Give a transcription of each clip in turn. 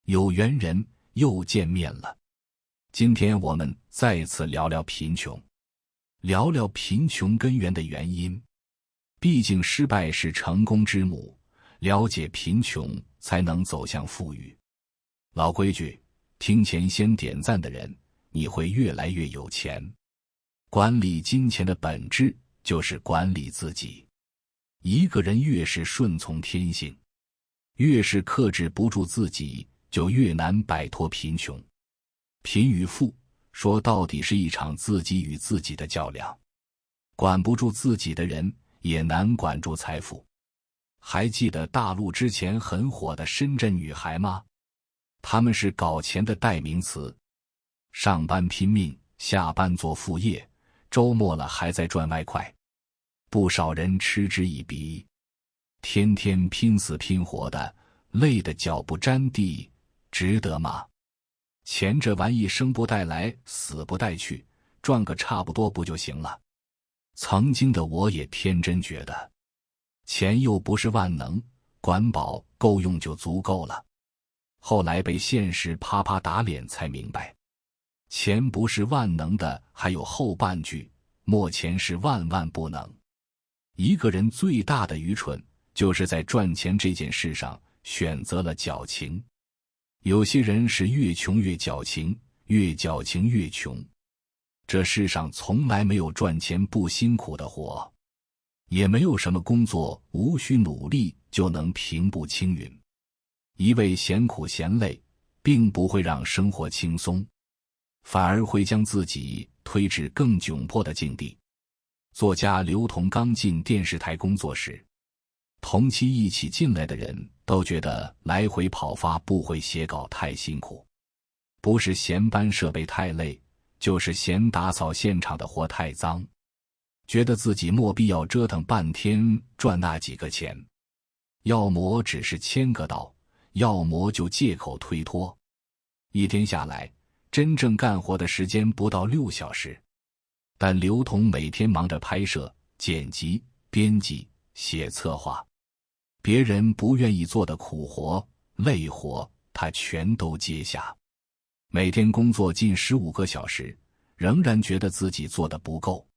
有缘人又见面了。今天我们再次聊聊贫穷，聊聊贫穷根源的原因。毕竟失败是成功之母，了解贫穷才能走向富裕。老规矩，听钱先点赞的人，你会越来越有钱。管理金钱的本质就是管理自己。一个人越是顺从天性，越是克制不住自己，就越难摆脱贫穷。贫与富，说到底是一场自己与自己的较量。管不住自己的人，也难管住财富。还记得大陆之前很火的深圳女孩吗？她们是搞钱的代名词，上班拼命，下班做副业，周末了还在赚外快。不少人嗤之以鼻，天天拼死拼活的，累得脚不沾地，值得吗？钱这玩意生不带来，死不带去，赚个差不多不就行了？曾经的我也天真觉得，钱又不是万能，管饱够用就足够了。后来被现实啪啪打脸才明白，钱不是万能的，还有后半句，莫钱是万万不能。一个人最大的愚蠢，就是在赚钱这件事上选择了矫情。有些人是越穷越矫情，越矫情越穷。这世上从来没有赚钱不辛苦的活，也没有什么工作无需努力就能平步青云。一味嫌苦嫌累，并不会让生活轻松，反而会将自己推至更窘迫的境地。作家刘同刚进电视台工作时，同期一起进来的人都觉得来回跑发布会写稿太辛苦，不是嫌搬设备太累，就是嫌打扫现场的活太脏，觉得自己没必要折腾半天赚那几个钱，要么只是签个到，要么就借口推脱。一天下来，真正干活的时间不到6小时。但刘同每天忙着拍摄、剪辑、编辑、写策划，别人不愿意做的苦活、累活，他全都接下。每天工作近15个小时，仍然觉得自己做得不够。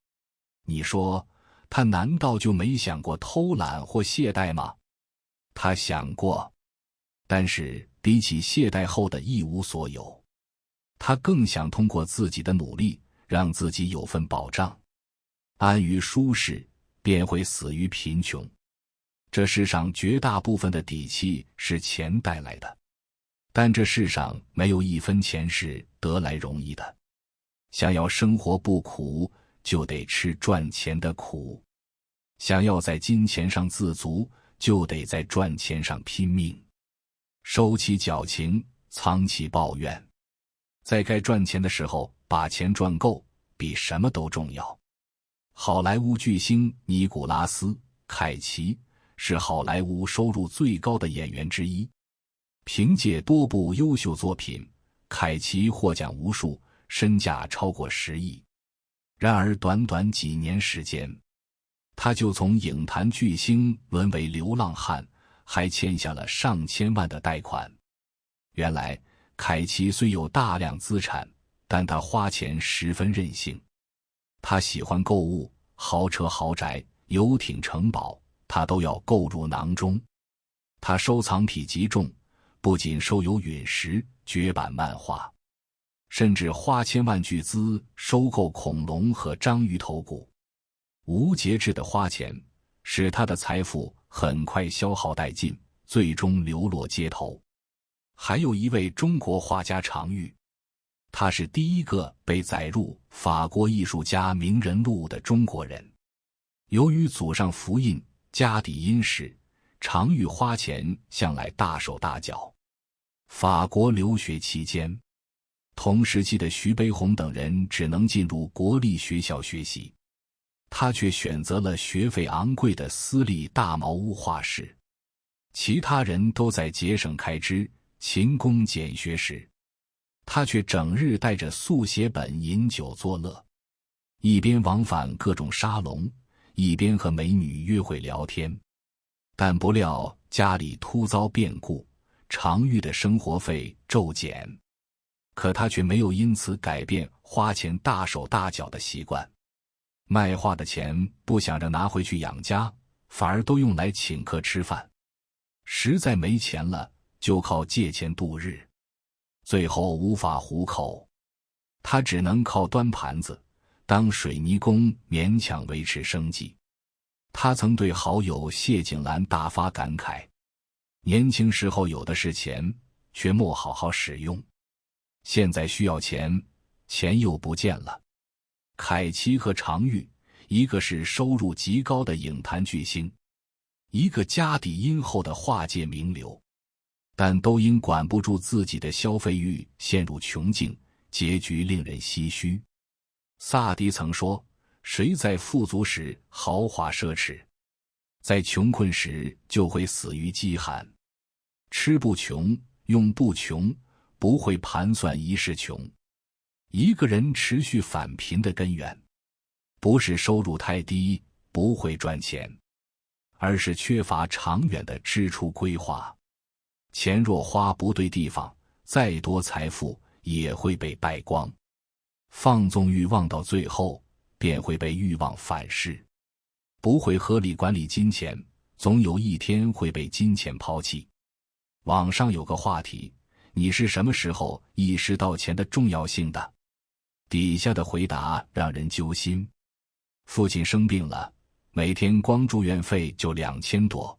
你说，他难道就没想过偷懒或懈怠吗？他想过，但是比起懈怠后的一无所有，他更想通过自己的努力让自己有份保障。安于舒适，便会死于贫穷。这世上绝大部分的底气是钱带来的，但这世上没有一分钱是得来容易的。想要生活不苦，就得吃赚钱的苦；想要在金钱上自足，就得在赚钱上拼命。收起矫情，藏起抱怨，在该赚钱的时候把钱赚够，比什么都重要。好莱坞巨星尼古拉斯·凯奇是好莱坞收入最高的演员之一，凭借多部优秀作品，凯奇获奖无数，身价超过10亿。然而短短几年时间，他就从影坛巨星沦为流浪汉，还欠下了上千万的贷款。原来凯奇虽有大量资产，但他花钱十分任性。他喜欢购物，豪车豪宅、游艇城堡，他都要购入囊中。他收藏癖极重，不仅收有陨石、绝版漫画，甚至花千万巨资收购恐龙和章鱼头骨。无节制的花钱，使他的财富很快消耗殆尽，最终流落街头。还有一位中国画家常玉，他是第一个被载入法国艺术家名人录的中国人。由于祖上福印，家底殷实，常玉花钱向来大手大脚。法国留学期间，同时期的徐悲鸿等人只能进入国立学校学习，他却选择了学费昂贵的私立大茅屋画室。其他人都在节省开支，勤工俭学时，他却整日带着速写本饮酒作乐，一边往返各种沙龙，一边和美女约会聊天。但不料家里突遭变故，常玉的生活费骤减，可他却没有因此改变花钱大手大脚的习惯。卖画的钱不想着拿回去养家，反而都用来请客吃饭。实在没钱了，就靠借钱度日，最后无法糊口，他只能靠端盘子、当水泥工勉强维持生计。他曾对好友谢景兰大发感慨：年轻时候有的是钱，却莫好好使用，现在需要钱，钱又不见了。凯奇和常玉，一个是收入极高的影坛巨星，一个家底殷厚的画界名流，但都因管不住自己的消费欲陷入穷境，结局令人唏嘘。萨迪曾说，谁在富足时豪华奢侈，在穷困时就会死于饥寒。吃不穷，用不穷，不会盘算一世穷。一个人持续返贫的根源，不是收入太低，不会赚钱，而是缺乏长远的支出规划。钱若花不对地方，再多财富也会被败光。放纵欲望到最后，便会被欲望反噬。不会合理管理金钱，总有一天会被金钱抛弃。网上有个话题：你是什么时候意识到钱的重要性的？底下的回答让人揪心。父亲生病了，每天光住院费就2000多，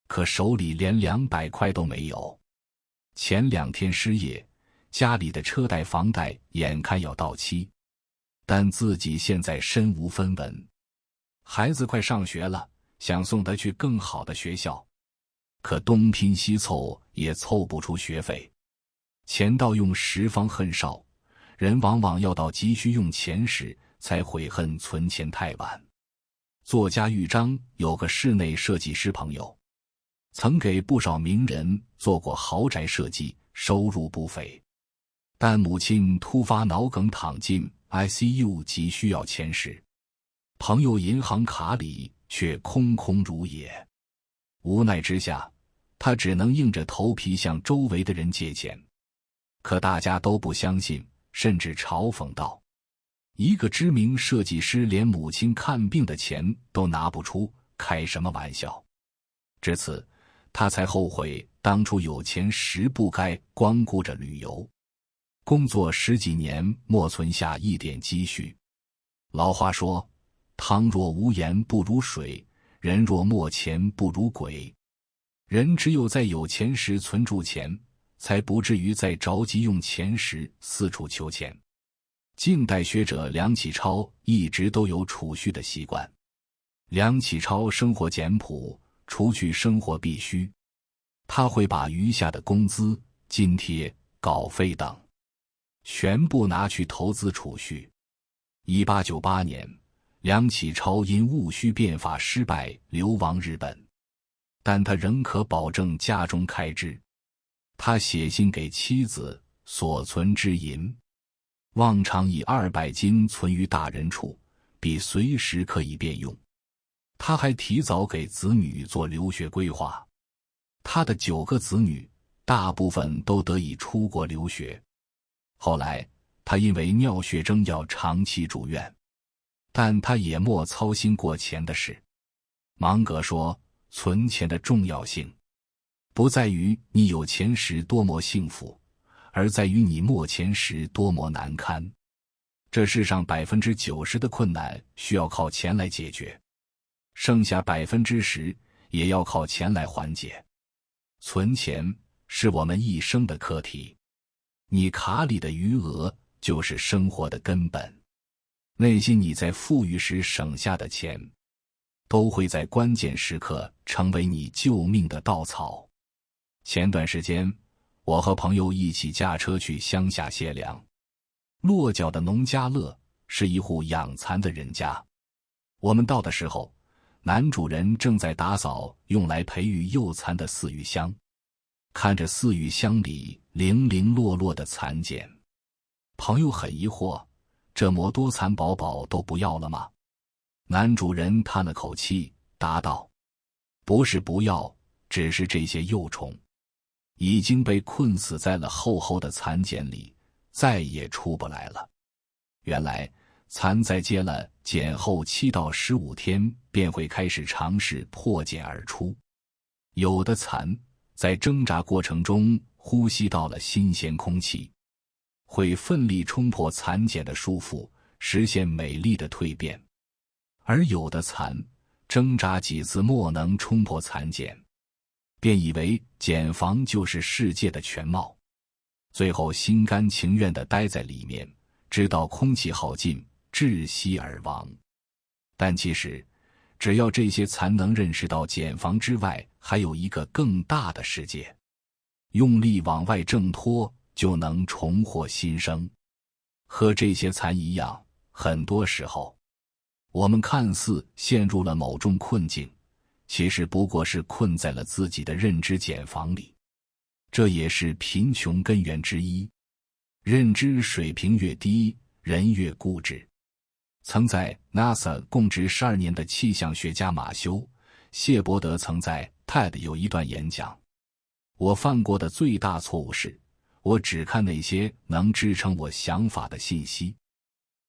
可手里连200块都没有。前2天失业，家里的车贷房贷眼看要到期，但自己现在身无分文。孩子快上学了，想送他去更好的学校，可东拼西凑也凑不出学费。钱到用时方恨少，人往往要到急需用钱时才悔恨存钱太晚。作家豫章有个室内设计师朋友，曾给不少名人做过豪宅设计，收入不菲。但母亲突发脑梗躺进 ICU 急需要钱时，朋友银行卡里却空空如也。无奈之下，他只能硬着头皮向周围的人借钱。可大家都不相信，甚至嘲讽道：一个知名设计师连母亲看病的钱都拿不出，开什么玩笑？至此，他才后悔当初有钱时不该光顾着旅游。工作10几年，莫存下一点积蓄。老话说，汤若无盐不如水，人若没钱不如鬼。人只有在有钱时存住钱，才不至于在着急用钱时四处求钱。近代学者梁启超一直都有储蓄的习惯。梁启超生活简朴，除去生活必须，他会把余下的工资、津贴、稿费等全部拿去投资储蓄。1898年，梁启超因戊戌变法失败流亡日本，但他仍可保证家中开支。他写信给妻子，所存之银，望常以200斤存于大人处，必随时可以便用。他还提早给子女做留学规划。他的9个子女，大部分都得以出国留学。后来，他因为尿血症要长期住院，但他也莫操心过钱的事。芒格说，存钱的重要性不在于你有钱时多么幸福，而在于你没钱时多么难堪。这世上90%的困难需要靠钱来解决，剩下10%也要靠钱来缓解。存钱是我们一生的课题，你卡里的余额就是生活的根本。那些你在富裕时省下的钱，都会在关键时刻成为你救命的稻草。前段时间，我和朋友一起驾车去乡下卸粮。落脚的农家乐是一户养蚕的人家。我们到的时候，男主人正在打扫用来培育幼蚕的饲育箱，看着饲育箱里零零落落的蚕茧，朋友很疑惑，这么多蚕宝宝都不要了吗？男主人叹了口气，答道：不是不要，只是这些幼虫已经被困死在了厚厚的蚕茧里，再也出不来了。原来蚕在结了茧后7到15天便会开始尝试破茧而出。有的蚕在挣扎过程中呼吸到了新鲜空气，会奋力冲破蚕茧的束缚，实现美丽的蜕变。而有的蚕挣扎几次莫能冲破蚕茧，便以为茧房就是世界的全貌，最后心甘情愿地待在里面，直到空气耗尽，窒息而亡。但其实，只要这些蚕能认识到茧房之外还有一个更大的世界，用力往外挣脱，就能重获新生。和这些蚕一样，很多时候，我们看似陷入了某种困境，其实不过是困在了自己的认知茧房里。这也是贫穷根源之一。认知水平越低，人越固执。曾在 NASA 供职12年的气象学家马修·谢伯德曾在 TED 有一段演讲：我犯过的最大错误是，我只看那些能支撑我想法的信息，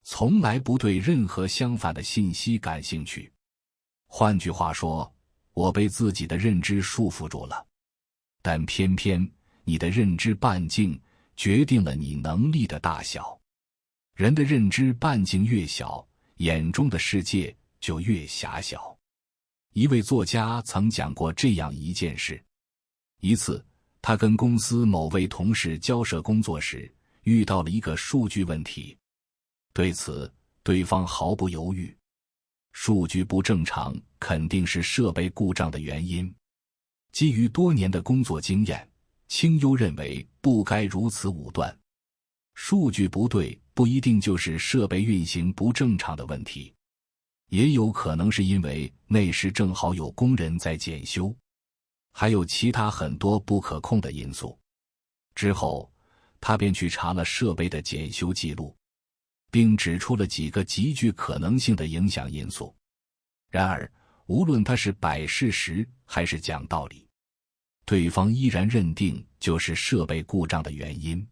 从来不对任何相反的信息感兴趣。换句话说，我被自己的认知束缚住了。但偏偏你的认知半径决定了你能力的大小。人的认知半径越小，眼中的世界就越狭小。一位作家曾讲过这样一件事：一次，他跟公司某位同事交涉工作时，遇到了一个数据问题。对此，对方毫不犹豫：数据不正常肯定是设备故障的原因。基于多年的工作经验，清幽认为不该如此武断。数据不对不一定就是设备运行不正常的问题，也有可能是因为那时正好有工人在检修，还有其他很多不可控的因素。之后，他便去查了设备的检修记录，并指出了几个极具可能性的影响因素。然而，无论他是摆事实还是讲道理，对方依然认定就是设备故障的原因。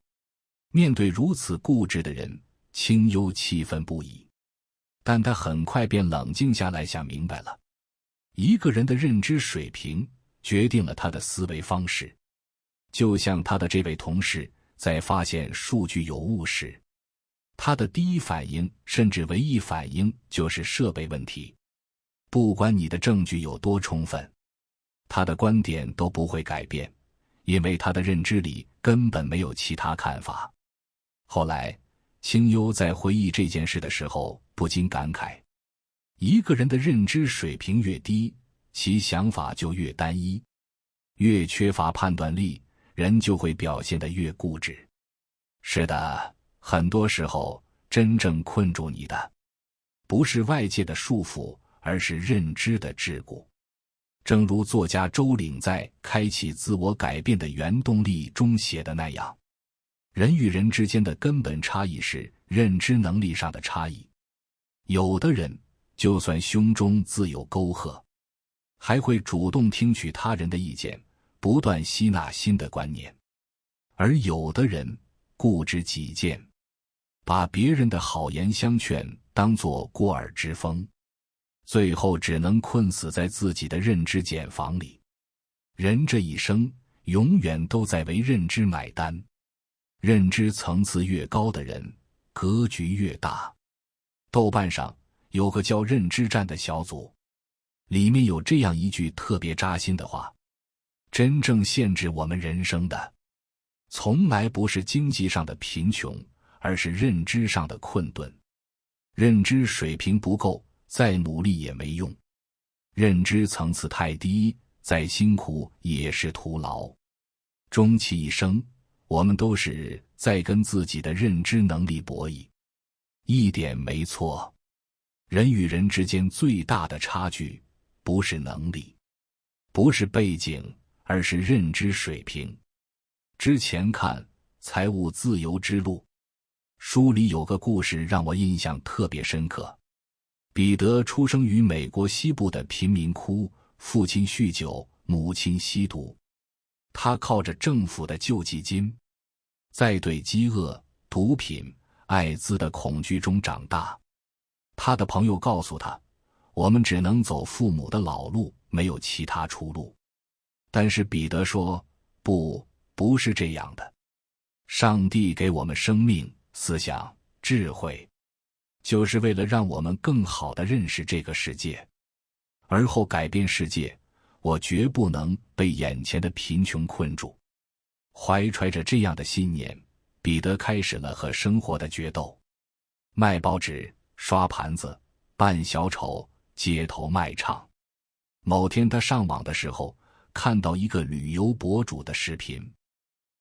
面对如此固执的人，清幽气愤不已。但他很快便冷静下来，想明白了，一个人的认知水平决定了他的思维方式。就像他的这位同事在发现数据有误时，他的第一反应甚至唯一反应就是设备问题。不管你的证据有多充分，他的观点都不会改变，因为他的认知里根本没有其他看法。后来，清幽在回忆这件事的时候不禁感慨，一个人的认知水平越低，其想法就越单一，越缺乏判断力，人就会表现得越固执。是的，很多时候真正困住你的不是外界的束缚，而是认知的桎梏。正如作家周岭在《开启自我改变的原动力》中写的那样，人与人之间的根本差异是认知能力上的差异。有的人就算胸中自有沟壑，还会主动听取他人的意见，不断吸纳新的观念；而有的人固执己见，把别人的好言相劝当作过耳之风，最后只能困死在自己的认知茧房里。人这一生永远都在为认知买单，认知层次越高的人，格局越大。豆瓣上有个叫认知战的小组，里面有这样一句特别扎心的话：真正限制我们人生的，从来不是经济上的贫穷，而是认知上的困顿。认知水平不够，再努力也没用。认知层次太低，再辛苦也是徒劳。终其一生，我们都是在跟自己的认知能力博弈。一点没错，人与人之间最大的差距，不是能力，不是背景，而是认知水平。之前看《财务自由之路》，书里有个故事让我印象特别深刻。彼得出生于美国西部的贫民窟，父亲酗酒，母亲吸毒。他靠着政府的救济金，在对饥饿、毒品、艾滋的恐惧中长大。他的朋友告诉他，我们只能走父母的老路，没有其他出路。但是彼得说，不是这样的。上帝给我们生命、思想、智慧，就是为了让我们更好地认识这个世界，而后改变世界。我绝不能被眼前的贫穷困住。怀揣着这样的信念，彼得开始了和生活的决斗。卖报纸、刷盘子、扮小丑、街头卖唱。某天他上网的时候，看到一个旅游博主的视频，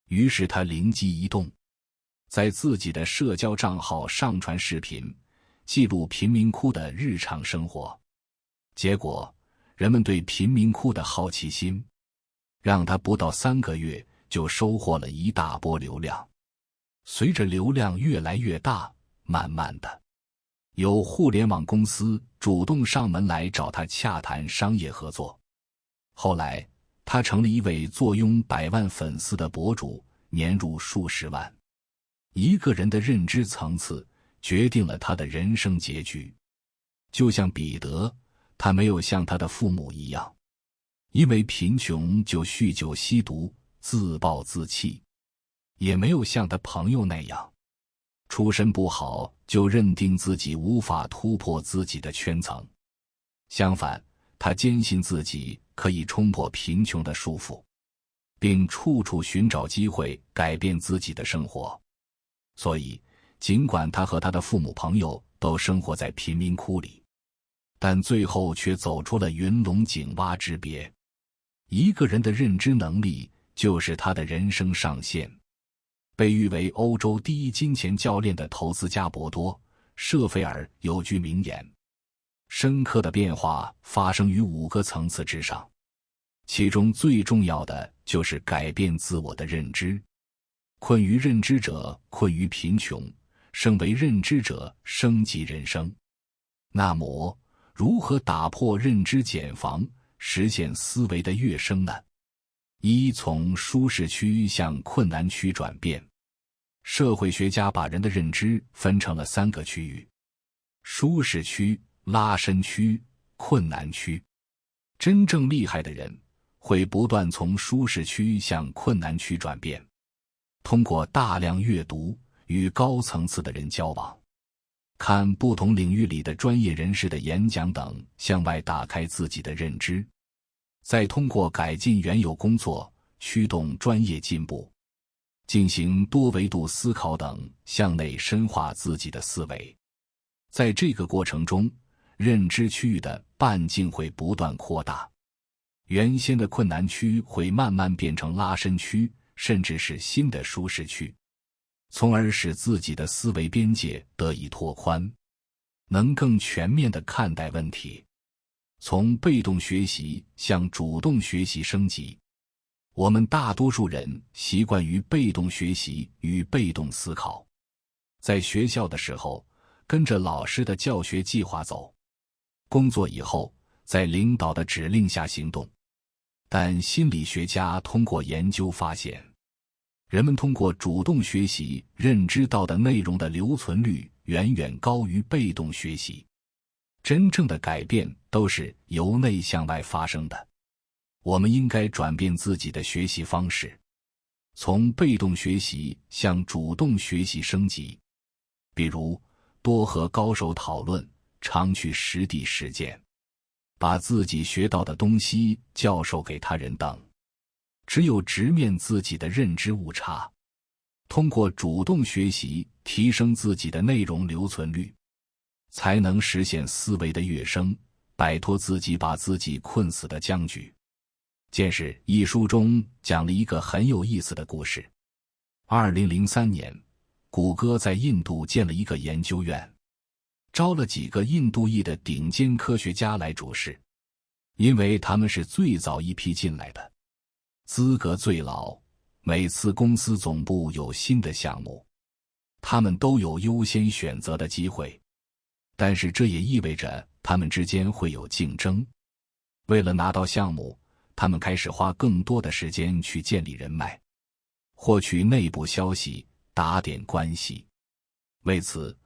于是他灵机一动，在自己的社交账号上传视频，记录贫民窟的日常生活。结果人们对贫民窟的好奇心，让他不到3个月就收获了一大波流量。随着流量越来越大，慢慢的，有互联网公司主动上门来找他洽谈商业合作。后来，他成了一位坐拥100万粉丝的博主，年入数十万。一个人的认知层次决定了他的人生结局。就像彼得，他没有像他的父母一样，因为贫穷就酗酒吸毒、自暴自弃，也没有像他朋友那样，出身不好就认定自己无法突破自己的圈层。相反，他坚信自己可以冲破贫穷的束缚，并处处寻找机会改变自己的生活。所以，尽管他和他的父母朋友都生活在贫民窟里，但最后却走出了云龙井蛙之别。一个人的认知能力就是他的人生上限。被誉为欧洲第一金钱教练的投资家博多·舍菲尔有句名言：深刻的变化发生于5个层次之上，其中最重要的就是改变自我的认知。困于认知者困于贫穷，升为认知者升级人生。那么，如何打破认知茧房，实现思维的跃升呢？一、从舒适区向困难区转变。社会学家把人的认知分成了3个区域：舒适区、拉伸区、困难区。真正厉害的人会不断从舒适区向困难区转变，通过大量阅读，与高层次的人交往，看不同领域里的专业人士的演讲等，向外打开自己的认知，再通过改进原有工作，驱动专业进步，进行多维度思考等，向内深化自己的思维。在这个过程中，认知区域的半径会不断扩大，原先的困难区会慢慢变成拉伸区，甚至是新的舒适区，从而使自己的思维边界得以拓宽，能更全面地看待问题。从被动学习向主动学习升级。我们大多数人习惯于被动学习与被动思考，在学校的时候跟着老师的教学计划走，工作以后在领导的指令下行动。但心理学家通过研究发现，人们通过主动学习认知到的内容的留存率远远高于被动学习。真正的改变都是由内向外发生的。我们应该转变自己的学习方式，从被动学习向主动学习升级。比如，多和高手讨论，常去实地实践，把自己学到的东西教授给他人等。只有直面自己的认知误差，通过主动学习提升自己的内容留存率，才能实现思维的跃升，摆脱自己把自己困死的僵局。见识一书中讲了一个很有意思的故事。2003年，谷歌在印度建了一个研究院，招了几个印度裔的顶尖科学家来主事，因为他们是最早一批进来的，资格最老，每次公司总部有新的项目，他们都有优先选择的机会。但是这也意味着他们之间会有竞争。为了拿到项目，他们开始花更多的时间去建立人脉，获取内部消息，打点关系。为此，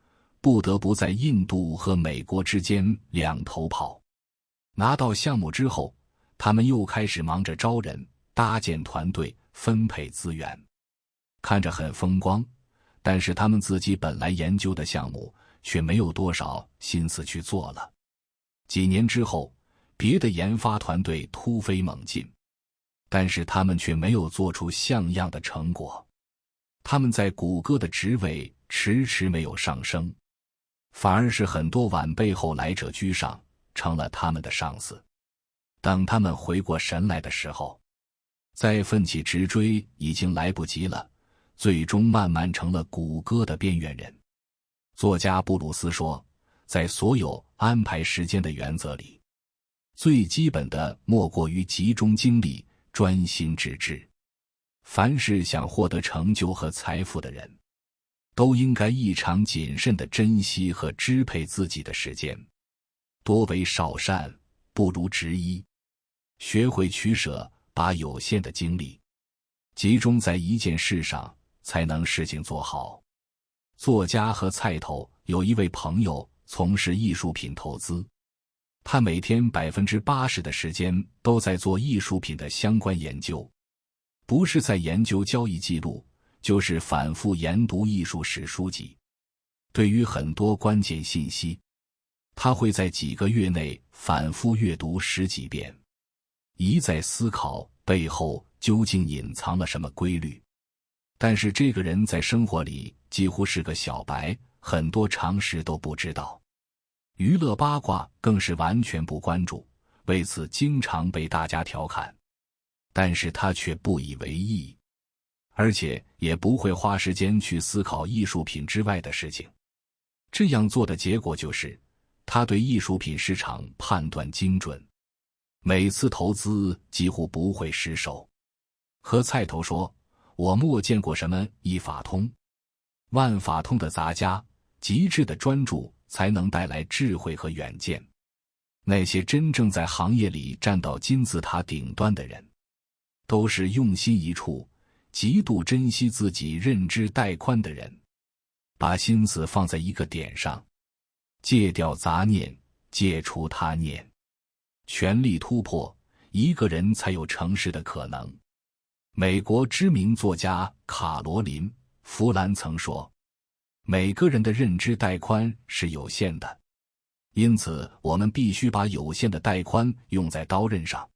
不得不在印度和美国之间两头跑。拿到项目之后，他们又开始忙着招人、搭建团队、分配资源。看着很风光，但是他们自己本来研究的项目却没有多少心思去做了。几年之后，别的研发团队突飞猛进，但是他们却没有做出像样的成果。他们在谷歌的职位迟迟没有上升，反而是很多晚辈后来者居上，成了他们的上司。等他们回过神来的时候，再奋起直追已经来不及了，最终慢慢成了谷歌的边缘人。作家布鲁斯说，在所有安排时间的原则里，最基本的莫过于集中精力，专心致志。凡是想获得成就和财富的人，都应该异常谨慎地珍惜和支配自己的时间。多为少善，不如执一。学会取舍，把有限的精力集中在一件事上，才能事情做好。作家和菜头有一位朋友从事艺术品投资，他每天80%的时间都在做艺术品的相关研究，不是在研究交易记录，就是反复研读艺术史书籍。对于很多关键信息，他会在几个月内反复阅读10几遍，一再思考背后究竟隐藏了什么规律。但是这个人在生活里几乎是个小白，很多常识都不知道，娱乐八卦更是完全不关注，为此经常被大家调侃。但是他却不以为意，而且也不会花时间去思考艺术品之外的事情。这样做的结果就是，他对艺术品市场判断精准，每次投资几乎不会失手。和菜头说，我没见过什么一法通、万法通的杂家，极致的专注才能带来智慧和远见。那些真正在行业里站到金字塔顶端的人，都是用心一处，极度珍惜自己认知带宽的人，把心思放在一个点上，戒掉杂念，戒除他念，全力突破，一个人才有成事的可能。美国知名作家卡罗琳·弗兰曾说，每个人的认知带宽是有限的，因此我们必须把有限的带宽用在刀刃上。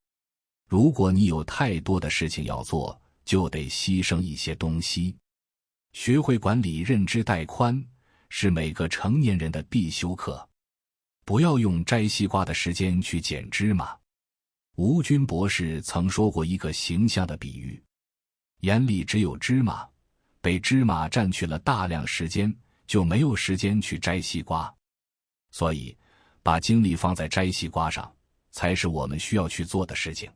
如果你有太多的事情要做，就得牺牲一些东西。学会管理认知带宽，是每个成年人的必修课。不要用摘西瓜的时间去捡芝麻。吴军博士曾说过一个形象的比喻，眼里只有芝麻，被芝麻占据了大量时间，就没有时间去摘西瓜。所以，把精力放在摘西瓜上，才是我们需要去做的事情。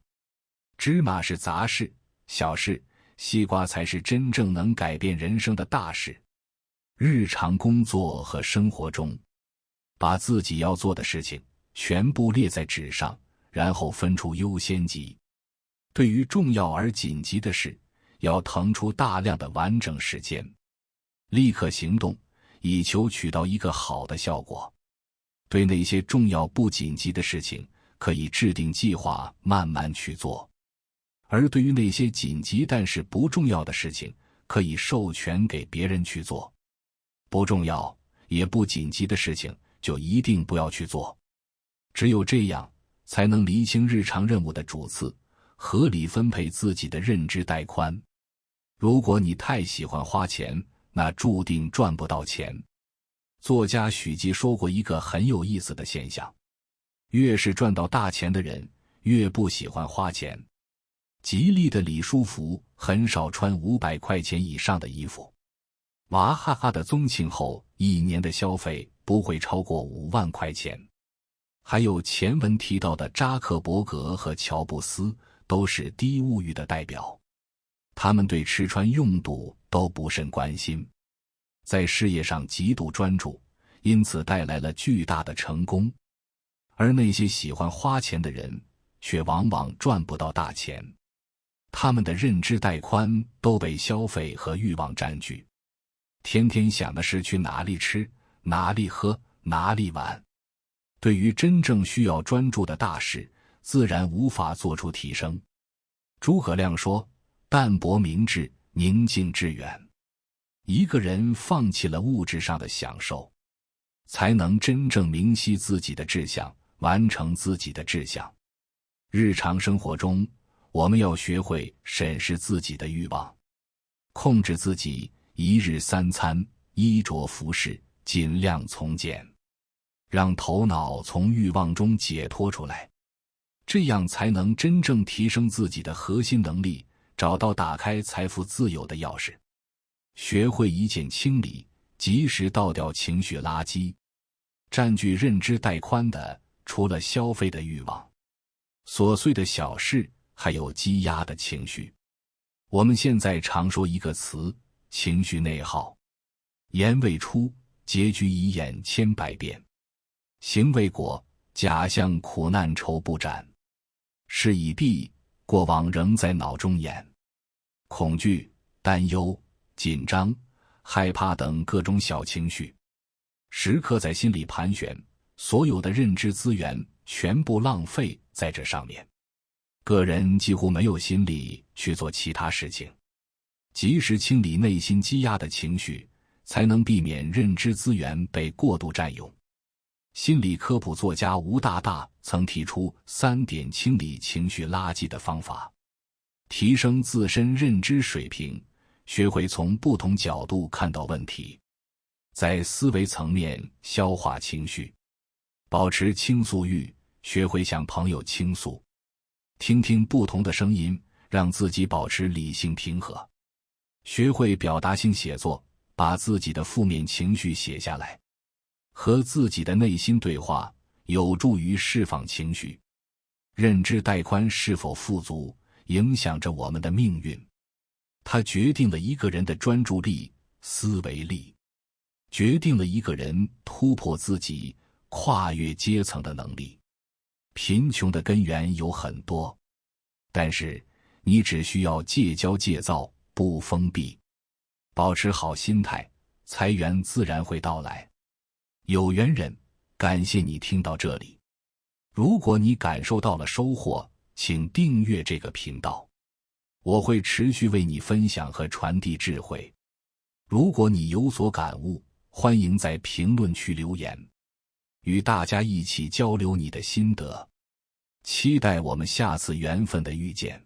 芝麻是杂事、小事，西瓜才是真正能改变人生的大事。日常工作和生活中，把自己要做的事情全部列在纸上，然后分出优先级。对于重要而紧急的事，要腾出大量的完整时间，立刻行动，以求取到一个好的效果。对那些重要不紧急的事情，可以制定计划，慢慢去做。而对于那些紧急但是不重要的事情，可以授权给别人去做。不重要也不紧急的事情，就一定不要去做。只有这样，才能厘清日常任务的主次，合理分配自己的认知带宽。如果你太喜欢花钱，那注定赚不到钱。作家许吉说过一个很有意思的现象，越是赚到大钱的人，越不喜欢花钱。吉利的李书福很少穿500块钱以上的衣服，娃哈哈的宗庆后一年的消费不会超过5万块钱。还有前文提到的扎克伯格和乔布斯都是低物欲的代表，他们对吃穿用度都不甚关心，在事业上极度专注，因此带来了巨大的成功。而那些喜欢花钱的人，却往往赚不到大钱。他们的认知带宽都被消费和欲望占据，天天想的是去哪里吃、哪里喝、哪里玩。对于真正需要专注的大事，自然无法做出提升。诸葛亮说：淡泊明志，宁静致远。一个人放弃了物质上的享受，才能真正明晰自己的志向，完成自己的志向。日常生活中，我们要学会审视自己的欲望，控制自己一日三餐、衣着服饰，尽量从简，让头脑从欲望中解脱出来，这样才能真正提升自己的核心能力，找到打开财富自由的钥匙。学会一键清理，及时倒掉情绪垃圾。占据认知带宽的，除了消费的欲望，琐碎的小事，还有积压的情绪。我们现在常说一个词：情绪内耗。言未出，结局已演千百遍。行未果，假象苦难愁不展。事已毕，过往仍在脑中演。恐惧、担忧、紧张、害怕等各种小情绪，时刻在心里盘旋，所有的认知资源全部浪费在这上面。个人几乎没有心力去做其他事情。及时清理内心积压的情绪，才能避免认知资源被过度占用。心理科普作家吴大大曾提出3点清理情绪垃圾的方法，提升自身认知水平，学会从不同角度看到问题，在思维层面消化情绪，保持倾诉欲，学会向朋友倾诉，听听不同的声音，让自己保持理性平和，学会表达性写作，把自己的负面情绪写下来，和自己的内心对话，有助于释放情绪。认知带宽是否富足，影响着我们的命运。它决定了一个人的专注力、思维力，决定了一个人突破自己、跨越阶层的能力。贫穷的根源有很多，但是你只需要戒骄戒躁，不封闭，保持好心态，财源自然会到来。有缘人，感谢你听到这里。如果你感受到了收获，请订阅这个频道，我会持续为你分享和传递智慧。如果你有所感悟，欢迎在评论区留言，与大家一起交流你的心得。期待我们下次缘分的遇见。